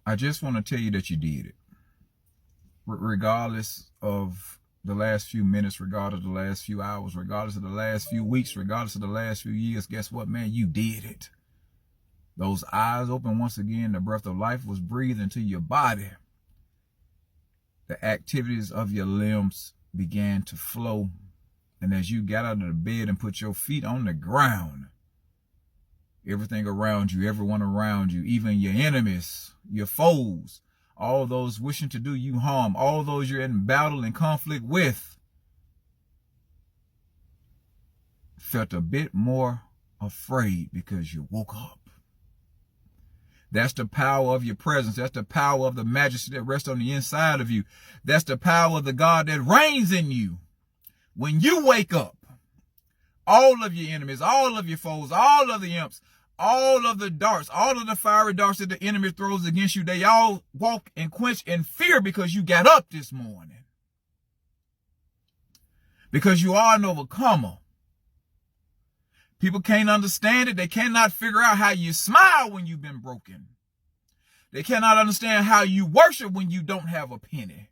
I just want to tell you that you did it. Regardless of the last few minutes, regardless of the last few hours, regardless of the last few weeks, regardless of the last few years, guess what, man? You did it. Those eyes open once again. The breath of life was breathed into your body. The activities of your limbs began to flow. And as you got out of the bed and put your feet on the ground, everything around you, everyone around you, even your enemies, your foes, all those wishing to do you harm, all those you're in battle and conflict with, felt a bit more afraid because you woke up. That's the power of your presence. That's the power of the majesty that rests on the inside of you. That's the power of the God that reigns in you. When you wake up, all of your enemies, all of your foes, all of the imps, all of the darts, all of the fiery darts that the enemy throws against you, they all walk and quench in fear because you got up this morning. Because you are an overcomer. People can't understand it. They cannot figure out how you smile when you've been broken. They cannot understand how you worship when you don't have a penny.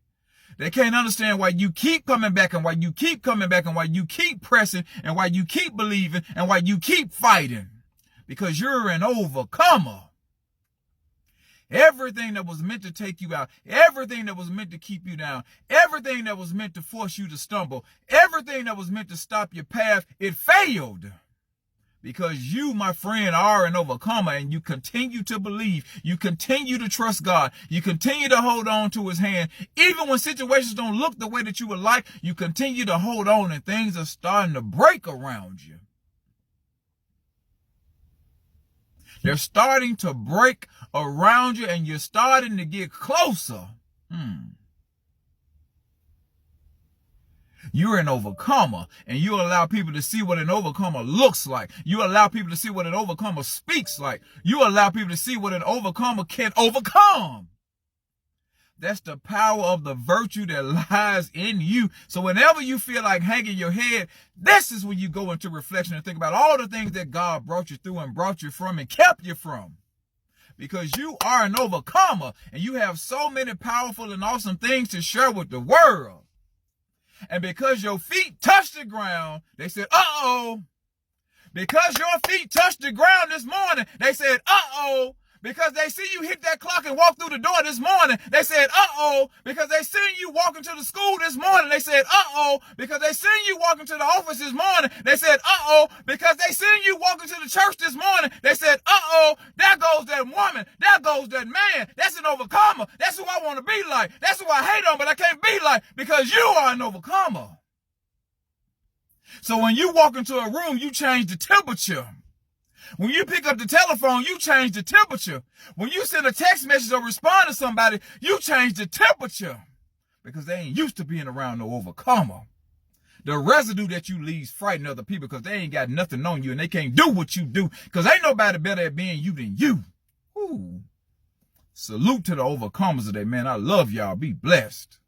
They can't understand why you keep coming back and why you keep coming back and why you keep pressing and why you keep believing and why you keep fighting. Because you're an overcomer. Everything that was meant to take you out, everything that was meant to keep you down, everything that was meant to force you to stumble, everything that was meant to stop your path, it failed. Because you, my friend, are an overcomer and you continue to believe, you continue to trust God, you continue to hold on to his hand. Even when situations don't look the way that you would like, you continue to hold on and things are starting to break around you. They're starting to break around you and you're starting to get closer. You're an overcomer and you allow people to see what an overcomer looks like. You allow people to see what an overcomer speaks like. You allow people to see what an overcomer can overcome. That's the power of the virtue that lies in you. So whenever you feel like hanging your head, this is when you go into reflection and think about all the things that God brought you through and brought you from and kept you from. Because you are an overcomer and you have so many powerful and awesome things to share with the world. And because your feet touched the ground, they said, uh-oh. Because your feet touched the ground this morning, they said, uh-oh. Because they see you hit that clock and walk through the door this morning, they said, uh-oh. Because they seen you walking to the school this morning, they said, uh-oh. Because they seen you walking to the office this morning, they said, uh-oh. Because they seen you walking to the church this morning, they said, uh-oh. There goes that woman. There goes that man. That's an overcomer. That's who I want to be like. That's who I hate on, but I can't be like because you are an overcomer. So when you walk into a room, you change the temperature. When you pick up the telephone, you change the temperature. When you send a text message or respond to somebody, you change the temperature. Because they ain't used to being around no overcomer. The residue that you leave frighten other people because they ain't got nothing on you and they can't do what you do. Because ain't nobody better at being you than you. Ooh. Salute to the overcomers today, man. I love y'all. Be blessed.